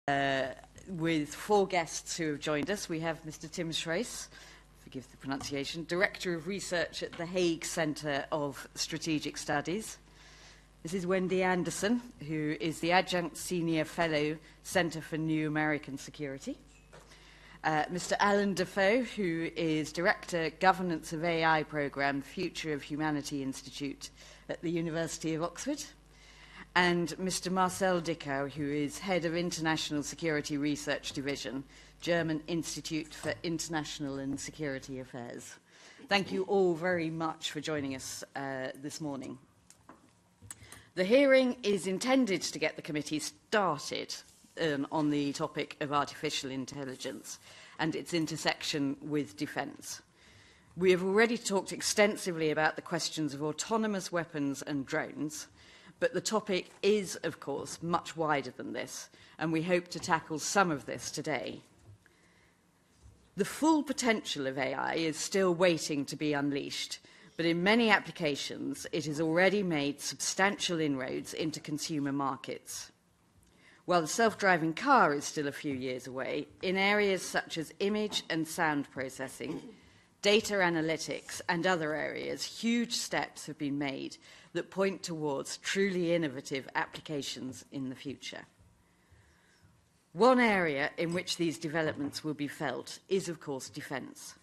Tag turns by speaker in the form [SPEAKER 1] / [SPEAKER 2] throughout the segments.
[SPEAKER 1] with 4 guests who have joined us. We have Mr. Tim Sweijs, forgive the pronunciation, Director of Research at the Hague Centre of Strategic Studies. This is Wendy Anderson, who is the Adjunct Senior Fellow, Centre for New American Security. Mr. Alan Defoe, who is Director, Governance of AI Programme, Future of Humanity Institute at the University of Oxford. And Mr. Marcel Dickau, who is Head of International Security Research Division, German Institute for International and Security Affairs. Thank you all very much for joining us this morning. The hearing is intended to get the committee started on the topic of artificial intelligence and its intersection with defence. We have already talked extensively about the questions of autonomous weapons and drones, but the topic is, of course, much wider than this, and we hope to tackle some of this today. The full potential of AI is still waiting to be unleashed, but in many applications, it has already made substantial inroads into consumer markets. While the self-driving car is still a few years away, in areas such as image and sound processing, data analytics and other areas, huge steps have been made that point towards truly innovative applications in the future. One area in which these developments will be felt is, of course, defence.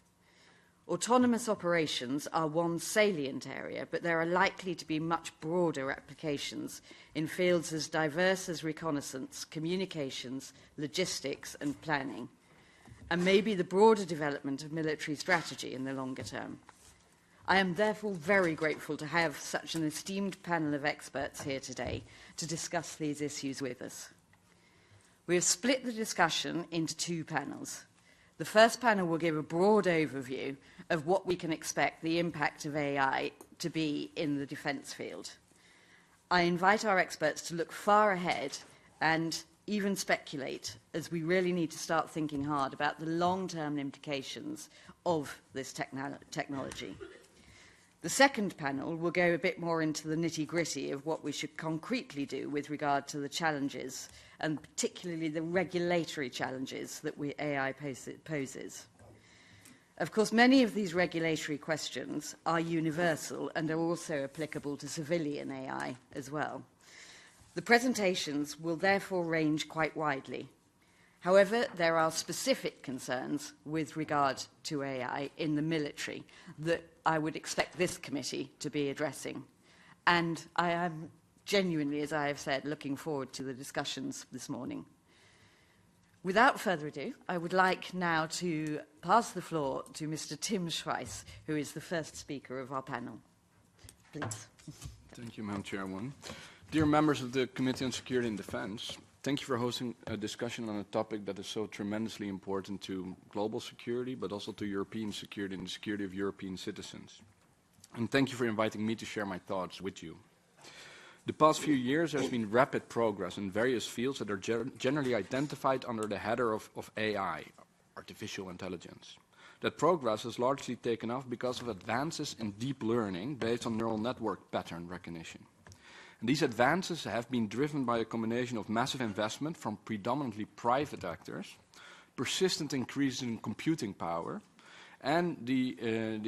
[SPEAKER 1] Autonomous operations are one salient area, but there are likely to be much broader applications in fields as diverse as reconnaissance, communications, logistics and planning, and maybe the broader development of military strategy in the longer term. I am therefore very grateful to have such an esteemed panel of experts here today to discuss these issues with us. We have split the discussion into 2 panels. The first panel will give a broad overview of what we can expect the impact of AI to be in the defence field. I invite our experts to look far ahead and even speculate, as we really need to start thinking hard about the long-term implications of this technology. The second panel will go a bit more into the nitty-gritty of what we should concretely do with regard to the challenges, and particularly the regulatory challenges that AI poses. Of course, many of these regulatory questions are universal and are also applicable to civilian AI as well. The presentations will therefore range quite widely. However, there are specific concerns with regard to AI in the military that I would expect this committee to be addressing. And I am genuinely, as I have said, looking forward to the discussions this morning. Without further ado, I would like now to pass the floor to Mr. Tim Sweijs, who is the first speaker of our panel. Please.
[SPEAKER 2] Thank you, Madam Chairwoman. Dear members of the Committee on Security and Defence, thank you for hosting a discussion on a topic that is so tremendously important to global security, but also to European security and the security of European citizens. And thank you for inviting me to share my thoughts with you. The past few years, there has been rapid progress in various fields that are generally identified under the header of AI, artificial intelligence. That progress has largely taken off because of advances in deep learning based on neural network pattern recognition. And these advances have been driven by a combination of massive investment from predominantly private actors, persistent increase in computing power, and the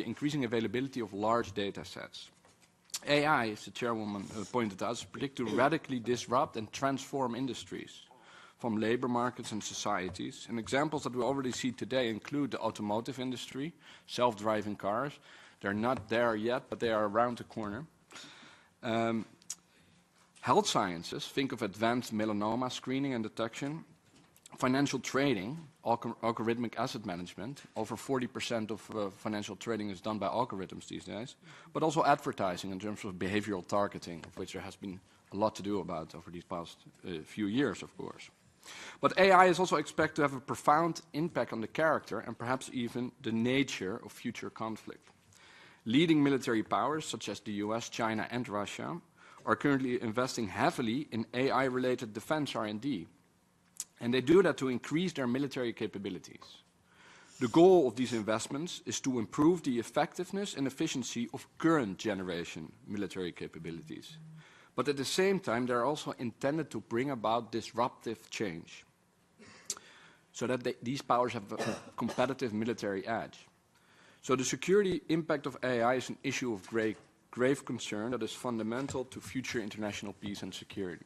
[SPEAKER 2] increasing availability of large data sets. AI, as the chairwoman pointed out, is predicted to radically disrupt and transform industries, from labor markets and societies. And examples that we already see today include the automotive industry, self-driving cars. They're not there yet, but they are around the corner. Health sciences, think of advanced melanoma screening and detection. Financial trading, algorithmic asset management. Over 40% of financial trading is done by algorithms these days. But also advertising in terms of behavioral targeting, of which there has been a lot to do about over these past few years, of course. But AI is also expected to have a profound impact on the character and perhaps even the nature of future conflict. Leading military powers, such as the US, China and Russia, are currently investing heavily in AI-related defense R&D. And they do that to increase their military capabilities. The goal of these investments is to improve the effectiveness and efficiency of current generation military capabilities. But at the same time, they are also intended to bring about disruptive change. so that these powers have a competitive military edge. So the security impact of AI is an issue of grave concern that is fundamental to future international peace and security.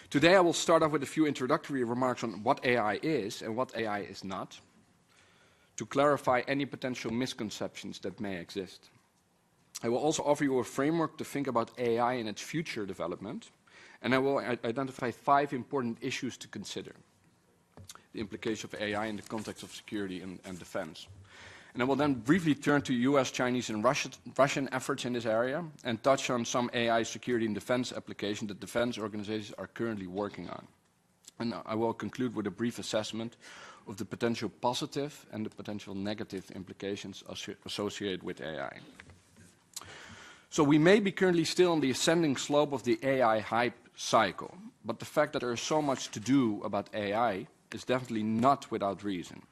[SPEAKER 2] Today I will start off with a few introductory remarks on what AI is and what AI is not, to clarify any potential misconceptions that may exist. I will also offer you a framework to think about AI and its future development, and I will identify 5 important issues to consider. The implication of AI in the context of security and defense. And I will then briefly turn to US, Chinese, and Russian efforts in this area and touch on some AI security and defense applications that defense organizations are currently working on. And I will conclude with a brief assessment of the potential positive and the potential negative implications associated with AI. So we may be currently still on the ascending slope of the AI hype cycle, but the fact that there is so much to do about AI is definitely not without reason.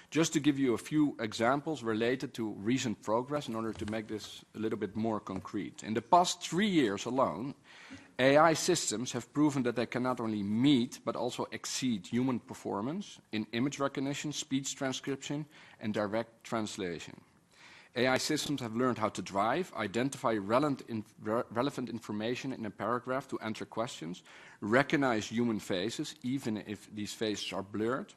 [SPEAKER 2] Just to give you a few examples related to recent progress in order to make this a little bit more concrete. In the past 3 years alone, AI systems have proven that they can not only meet but also exceed human performance in image recognition, speech transcription, and direct translation. AI systems have learned how to drive, identify relevant information in a paragraph to answer questions, recognize human faces, even if these faces are blurred.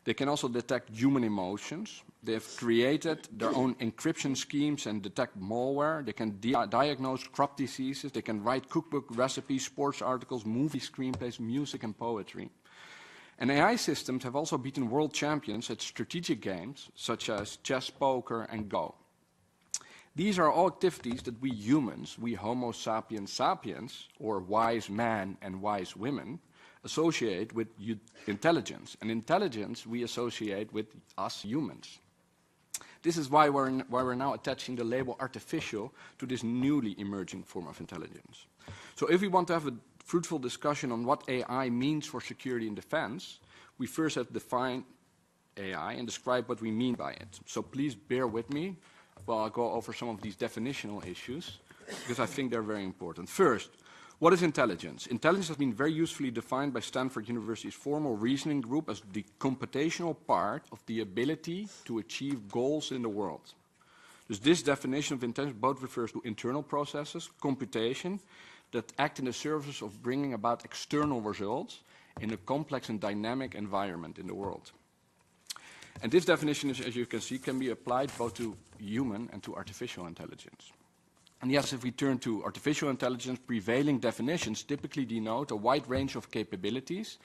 [SPEAKER 2] They can also detect human emotions. They have created their own encryption schemes and detect malware. They can diagnose crop diseases. They can write cookbook recipes, sports articles, movie screenplays, music, and poetry. And AI systems have also beaten world champions at strategic games such as chess, poker, and Go. These are all activities that we humans, we Homo sapiens sapiens, or wise men and wise women, associate with intelligence. And intelligence we associate with us humans. This is why we're now attaching the label artificial to this newly emerging form of intelligence. So if we want to have a fruitful discussion on what AI means for security and defense, we first have to define AI and describe what we mean by it. So please bear with me while I go over some of these definitional issues, because I think they're very important. First, what is intelligence? Intelligence has been very usefully defined by Stanford University's formal reasoning group as the computational part of the ability to achieve goals in the world. Dus this definition of intelligence both refers to internal processes, computation, that act in the service of bringing about external results in a complex and dynamic environment in the world. And this definition, as you can see, can be applied both to human and to artificial intelligence. And yes, if we turn to artificial intelligence, prevailing definitions typically denote a wide range of capabilities,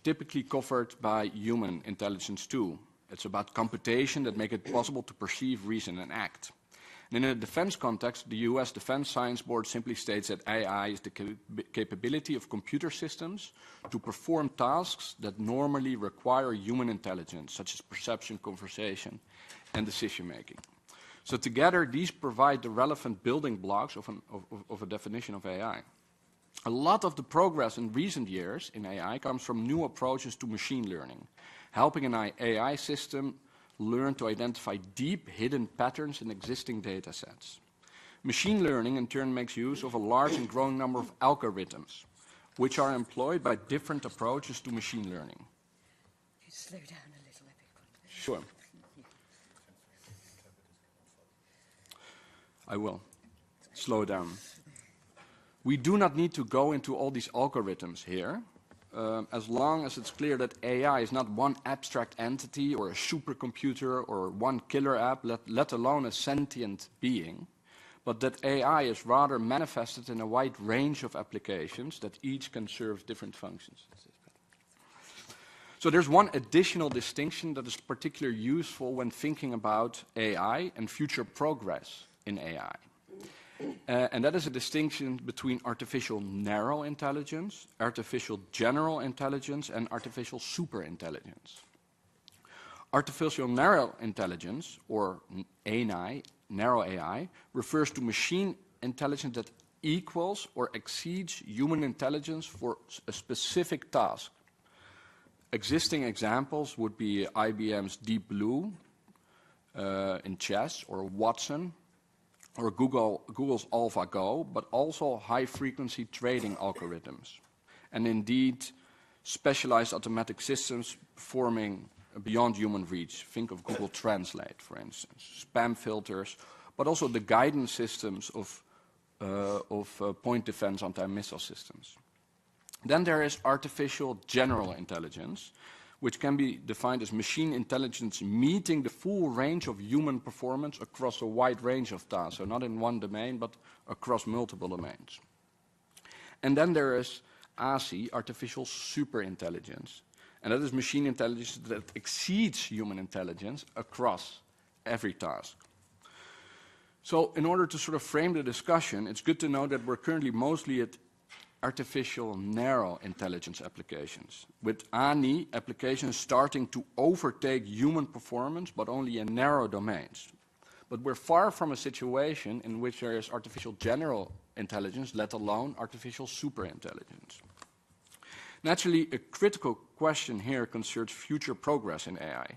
[SPEAKER 2] typically covered by human intelligence too. It's about computation that make it possible to perceive, reason, and act. And in a defense context, the US Defense Science Board simply states that AI is the capability of computer systems to perform tasks that normally require human intelligence, such as perception, conversation, and decision-making. So together, these provide the relevant building blocks of a definition of AI. A lot of the progress in recent years in AI comes from new approaches to machine learning, helping an AI system learn to identify deep hidden patterns in existing data sets. Machine learning in turn makes use of a large and growing number of algorithms, which are employed by different approaches to machine learning.
[SPEAKER 1] Could you slow down a little, everyone?
[SPEAKER 2] Sure. I will. Slow down. We do not need to go into all these algorithms here, as long as it's clear that AI is not one abstract entity or a supercomputer or one killer app, let alone a sentient being, but that AI is rather manifested in a wide range of applications that each can serve different functions. So there's one additional distinction that is particularly useful when thinking about AI and future progress in AI. And that is a distinction between artificial narrow intelligence, artificial general intelligence, and artificial superintelligence. Artificial narrow intelligence, or ANI, narrow AI, refers to machine intelligence that equals or exceeds human intelligence for a specific task. Existing examples would be IBM's Deep Blue in chess, or Watson, or Google's AlphaGo, but also high-frequency trading algorithms. And indeed, specialized automatic systems performing beyond human reach. Think of Google Translate, for instance, spam filters, but also the guidance systems of point defense anti-missile systems. Then there is artificial general intelligence, which can be defined as machine intelligence meeting the full range of human performance across a wide range of tasks, so not in one domain, but across multiple domains. And then there is ASI, artificial superintelligence, and that is machine intelligence that exceeds human intelligence across every task. So in order to sort of frame the discussion, it's good to know that we're currently mostly at artificial narrow intelligence applications, with ANI applications starting to overtake human performance, but only in narrow domains. But we're far from a situation in which there is artificial general intelligence, let alone artificial superintelligence. Naturally, a critical question here concerns future progress in AI.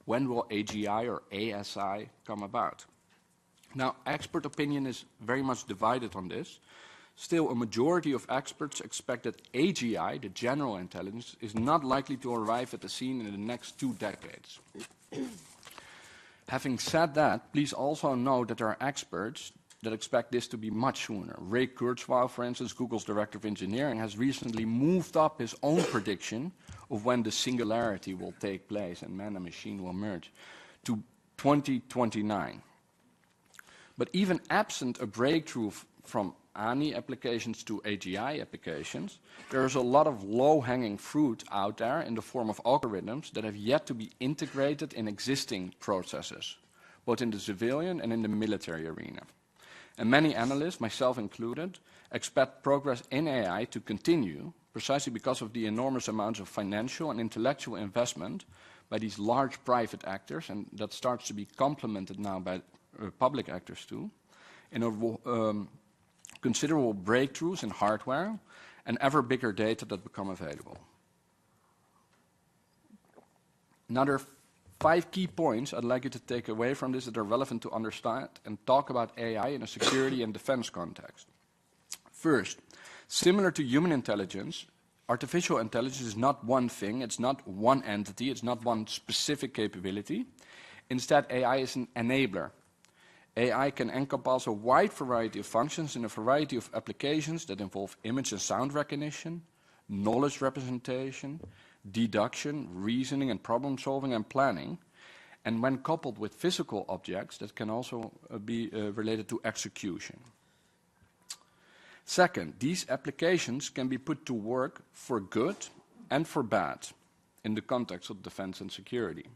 [SPEAKER 2] When will AGI or ASI come about? Now, expert opinion is very much divided on this. Still, a majority of experts expect that AGI, the general intelligence, is not likely to arrive at the scene in the next 2 decades. Having said that, please also note that there are experts that expect this to be much sooner. Ray Kurzweil, for instance, Google's director of engineering, has recently moved up his own prediction of when the singularity will take place and man and machine will merge to 2029. But even absent a breakthrough from ANI applications to AGI applications, there is a lot of low-hanging fruit out there in the form of algorithms that have yet to be integrated in existing processes, both in the civilian and in the military arena. And many analysts, myself included, expect progress in AI to continue precisely because of the enormous amounts of financial and intellectual investment by these large private actors, and that starts to be complemented now by public actors too, in considerable breakthroughs in hardware and ever bigger data that become available. Now there are 5 key points I'd like you to take away from this that are relevant to understand and talk about AI in a security and defense context. First, similar to human intelligence, artificial intelligence is not one thing, it's not one entity, it's not one specific capability. Instead, AI is an enabler. AI can encompass a wide variety of functions in a variety of applications that involve image and sound recognition, knowledge representation, deduction, reasoning and problem solving and planning, and when coupled with physical objects, that can also be related to execution. Second, these applications can be put to work for good and for bad in the context of defense and security.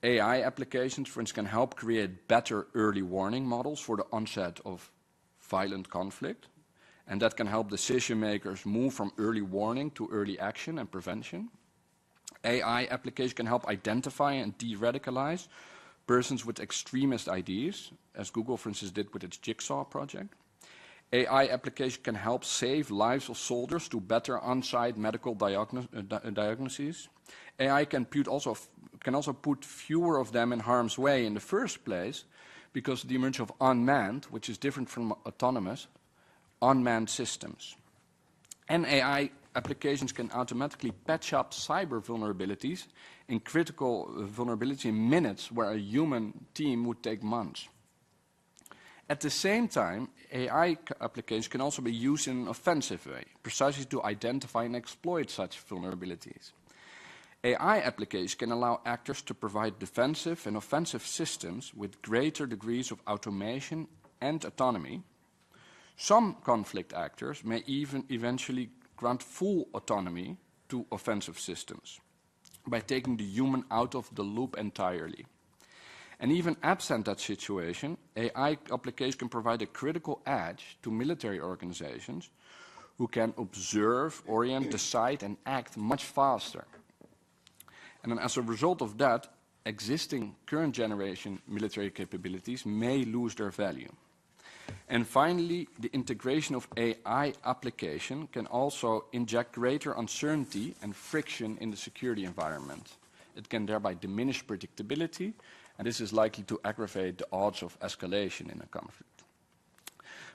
[SPEAKER 2] AI applications, for instance, can help create better early warning models for the onset of violent conflict, and that can help decision makers move from early warning to early action and prevention. AI applications can help identify and de-radicalize persons with extremist ideas, as Google, for instance, did with its Jigsaw project. AI application can help save lives of soldiers through better on-site medical diagnoses. AI can also put fewer of them in harm's way in the first place because of the emergence of unmanned, which is different from autonomous, unmanned systems. And AI applications can automatically patch up cyber vulnerabilities in critical vulnerability in minutes where a human team would take months. At the same time, AI applications can also be used in an offensive way, precisely to identify and exploit such vulnerabilities. AI applications can allow actors to provide defensive and offensive systems with greater degrees of automation and autonomy. Some conflict actors may even eventually grant full autonomy to offensive systems by taking the human out of the loop entirely. And even absent that situation, AI applications can provide a critical edge to military organizations who can observe, orient, decide, and act much faster. And then as a result of that, existing current generation military capabilities may lose their value. And finally, the integration of AI application can also inject greater uncertainty and friction in the security environment. It can thereby diminish predictability, and this is likely to aggravate the odds of escalation in a conflict.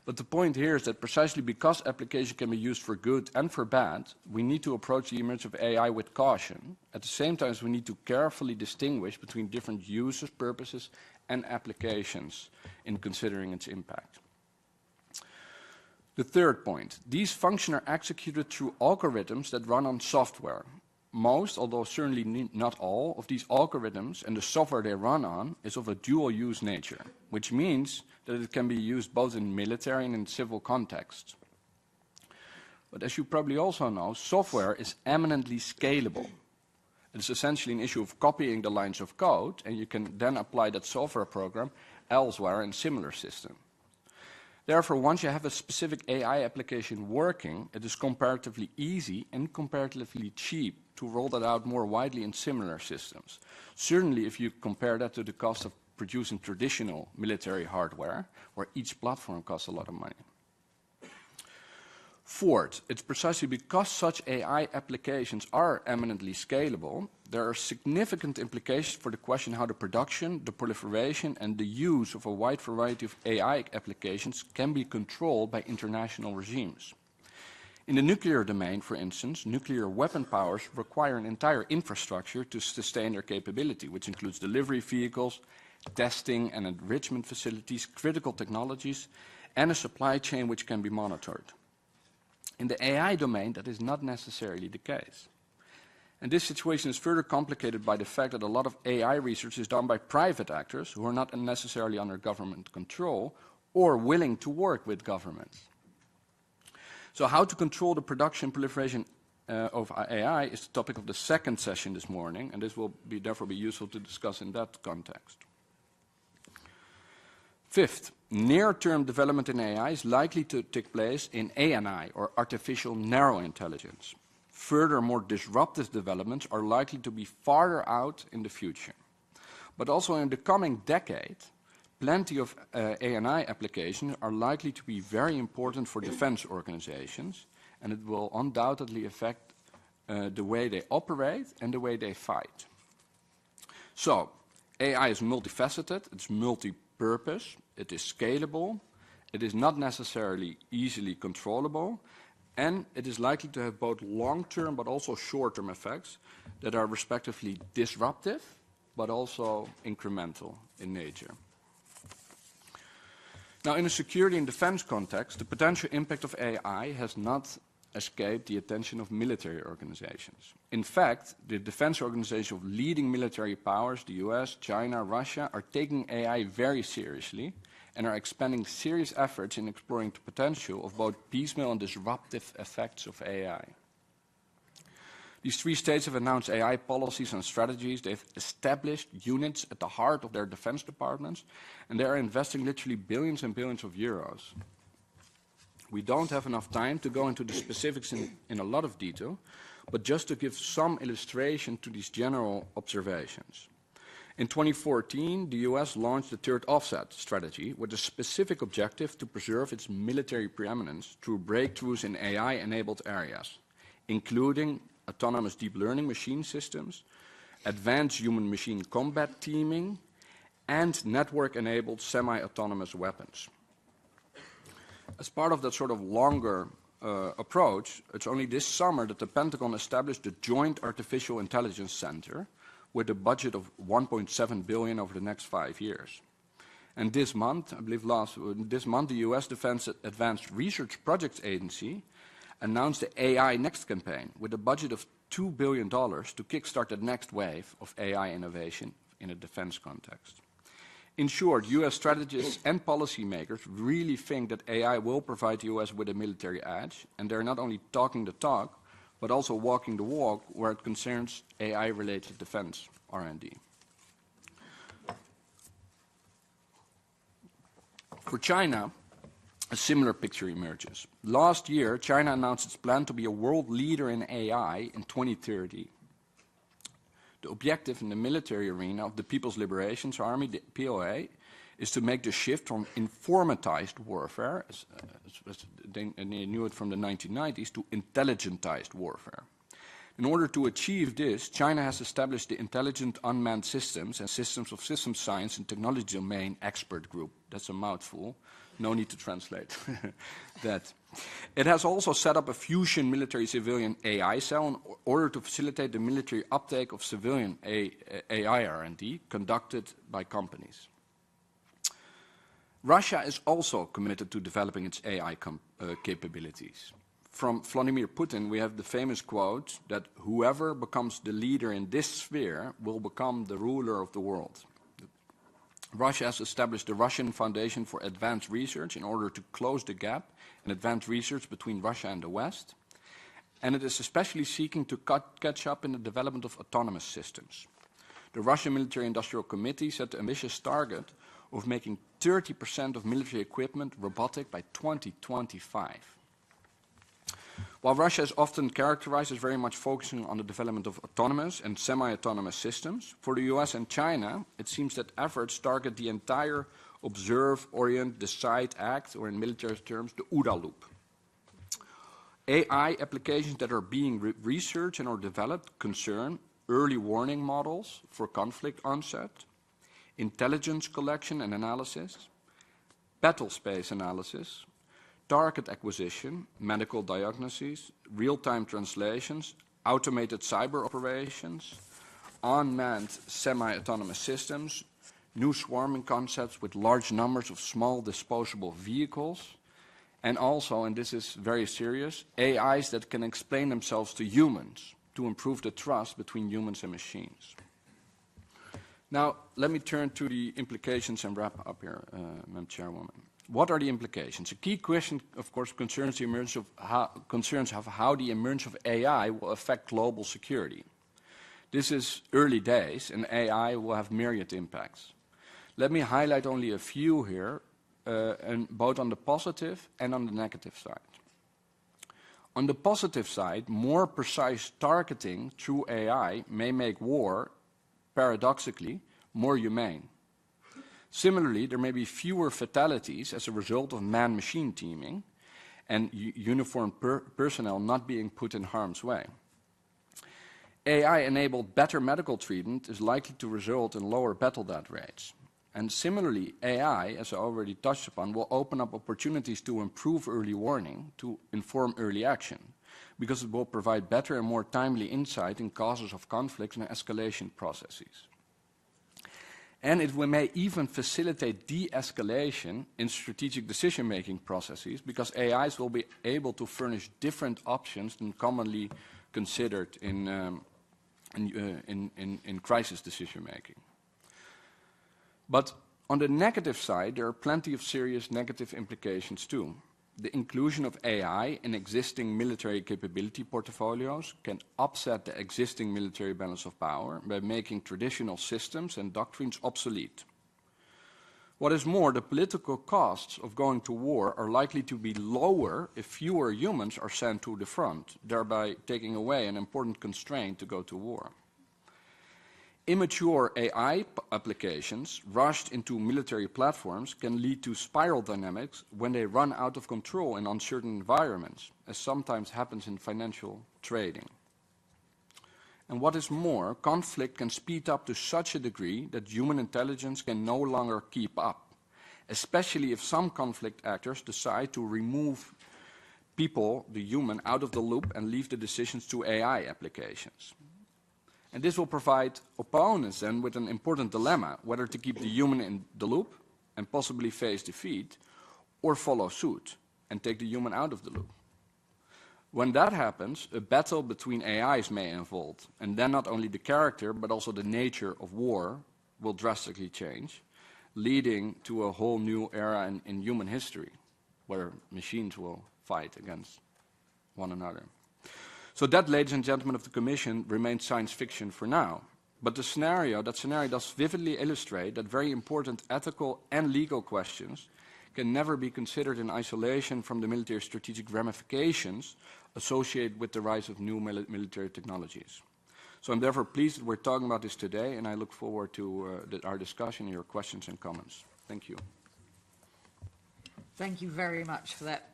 [SPEAKER 2] But the point here is that precisely because application can be used for good and for bad, we need to approach the emergence of AI with caution. At the same time, we need to carefully distinguish between different uses, purposes, and applications in considering its impact. The third point, these functions are executed through algorithms that run on software. Most, although certainly not all, of these algorithms and the software they run on is of a dual-use nature, which means that it can be used both in military and in civil contexts. But as you probably also know, software is eminently scalable. It's essentially an issue of copying the lines of code, and you can then apply that software program elsewhere in similar systems. Therefore, once you have a specific AI application working, it is comparatively easy and comparatively cheap to roll that out more widely in similar systems. Certainly, if you compare that to the cost of producing traditional military hardware, where each platform costs a lot of money. Fourth, it's precisely because such AI applications are eminently scalable, there are significant implications for the question how the production, the proliferation, and the use of a wide variety of AI applications can be controlled by international regimes. In the nuclear domain, for instance, nuclear weapon powers require an entire infrastructure to sustain their capability, which includes delivery vehicles, testing and enrichment facilities, critical technologies, and a supply chain which can be monitored. In the AI domain, that is not necessarily the case. And this situation is further complicated by the fact that a lot of AI research is done by private actors who are not necessarily under government control or willing to work with governments. So how to control the production proliferation of AI is the topic of the second session this morning, and this will therefore be useful to discuss in that context. Fifth, near-term development in AI is likely to take place in ANI, or artificial narrow intelligence. Further, more disruptive developments are likely to be farther out in the future. But also in the coming decade, plenty of ANI applications are likely to be very important for defense organizations, and it will undoubtedly affect the way they operate and the way they fight. So, AI is multifaceted, it's multi-purpose, it is scalable, it is not necessarily easily controllable, and it is likely to have both long-term but also short-term effects that are respectively disruptive but also incremental in nature. Now, in a security and defense context, the potential impact of AI has not escaped the attention of military organizations. In fact, the defense organizations of leading military powers, the US, China, Russia, are taking AI very seriously and are expending serious efforts in exploring the potential of both piecemeal and disruptive effects of AI. These three states have announced AI policies and strategies. They've established units at the heart of their defense departments, and they are investing literally billions and billions of euros. We don't have enough time to go into the specifics in a lot of detail, but just to give some illustration to these general observations. In 2014, the US launched the third offset strategy with a specific objective to preserve its military preeminence through breakthroughs in AI-enabled areas, including autonomous deep learning machine systems, advanced human-machine combat teaming, and network-enabled semi-autonomous weapons. As part of that sort of longer approach, it's only this summer that the Pentagon established the Joint Artificial Intelligence Center with a budget of $1.7 billion over the next 5 years. And this month, I believe this month, the US Defense Advanced Research Projects Agency announced the AI Next campaign with a budget of $2 billion to kickstart the next wave of AI innovation in a defense context. In short, US strategists and policymakers really think that AI will provide the US with a military edge, and they're not only talking the talk, but also walking the walk where it concerns AI-related defense R&D. For China, a similar picture emerges. Last year, China announced its plan to be a world leader in AI in 2030. The objective in the military arena of the People's Liberation Army, the PLA, is to make the shift from informatized warfare, as they knew it from the 1990s, to intelligentized warfare. In order to achieve this, China has established the Intelligent Unmanned Systems and Systems of Systems Science and Technology Domain Expert Group. That's a mouthful, No need to translate that. It has also set up a fusion military-civilian AI cell in order to facilitate the military uptake of civilian AI R&D conducted by companies. Russia is also committed to developing its AI capabilities. From Vladimir Putin, we have the famous quote that whoever becomes the leader in this sphere will become the ruler of the world. Russia has established the Russian Foundation for Advanced Research in order to close the gap in advanced research between Russia and the West. And it is especially seeking to catch up in the development of autonomous systems. The Russian Military-Industrial Committee set the ambitious target of making 30% of military equipment robotic by 2025. While Russia is often characterized as very much focusing on the development of autonomous and semi-autonomous systems, for the US and China, it seems that efforts target the entire observe, orient, decide, act, or in military terms, the OODA loop. AI applications that are being researched and or developed concern early warning models for conflict onset, intelligence collection and analysis, battle space analysis, target acquisition, medical diagnoses, real-time translations, automated cyber operations, unmanned semi-autonomous systems, new swarming concepts with large numbers of small disposable vehicles, and also, and this is very serious, AIs that can explain themselves to humans to improve the trust between humans and machines. Now, let me turn to the implications and wrap up here, Madam Chairwoman. What are the implications? A key question, of course, concerns how the emergence of AI will affect global security. This is early days, and AI will have myriad impacts. Let me highlight only a few here, and both on the positive and on the negative side. On the positive side, more precise targeting through AI may make war, paradoxically, more humane. Similarly, there may be fewer fatalities as a result of man-machine teaming and uniformed personnel not being put in harm's way. AI-enabled better medical treatment is likely to result in lower battle death rates. And similarly, AI, as I already touched upon, will open up opportunities to improve early warning, to inform early action, because it will provide better and more timely insight in causes of conflicts and escalation processes. And it may even facilitate de-escalation in strategic decision-making processes, because AIs will be able to furnish different options than commonly considered in crisis decision-making. But on the negative side, there are plenty of serious negative implications too. The inclusion of AI in existing military capability portfolios can upset the existing military balance of power by making traditional systems and doctrines obsolete. What is more, the political costs of going to war are likely to be lower if fewer humans are sent to the front, thereby taking away an important constraint to go to war. Immature AI applications rushed into military platforms can lead to spiral dynamics when they run out of control in uncertain environments, as sometimes happens in financial trading. And what is more, conflict can speed up to such a degree that human intelligence can no longer keep up, especially if some conflict actors decide to remove people, the human, out of the loop and leave the decisions to AI applications. And this will provide opponents then with an important dilemma, whether to keep the human in the loop and possibly face defeat, or follow suit and take the human out of the loop. When that happens, a battle between AIs may unfold, and then not only the character but also the nature of war will drastically change, leading to a whole new era in human history, where machines will fight against one another. So that, ladies and gentlemen of the Commission, remains science fiction for now. But that scenario does vividly illustrate that very important ethical and legal questions can never be considered in isolation from the military strategic ramifications associated with the rise of new military technologies. So I'm therefore pleased that we're talking about this today, and I look forward to our discussion and your questions and comments. Thank you.
[SPEAKER 1] Thank you very much for that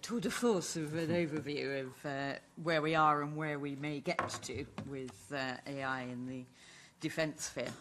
[SPEAKER 1] tour de force of an overview of where we are and where we may get to with AI in the defence sphere.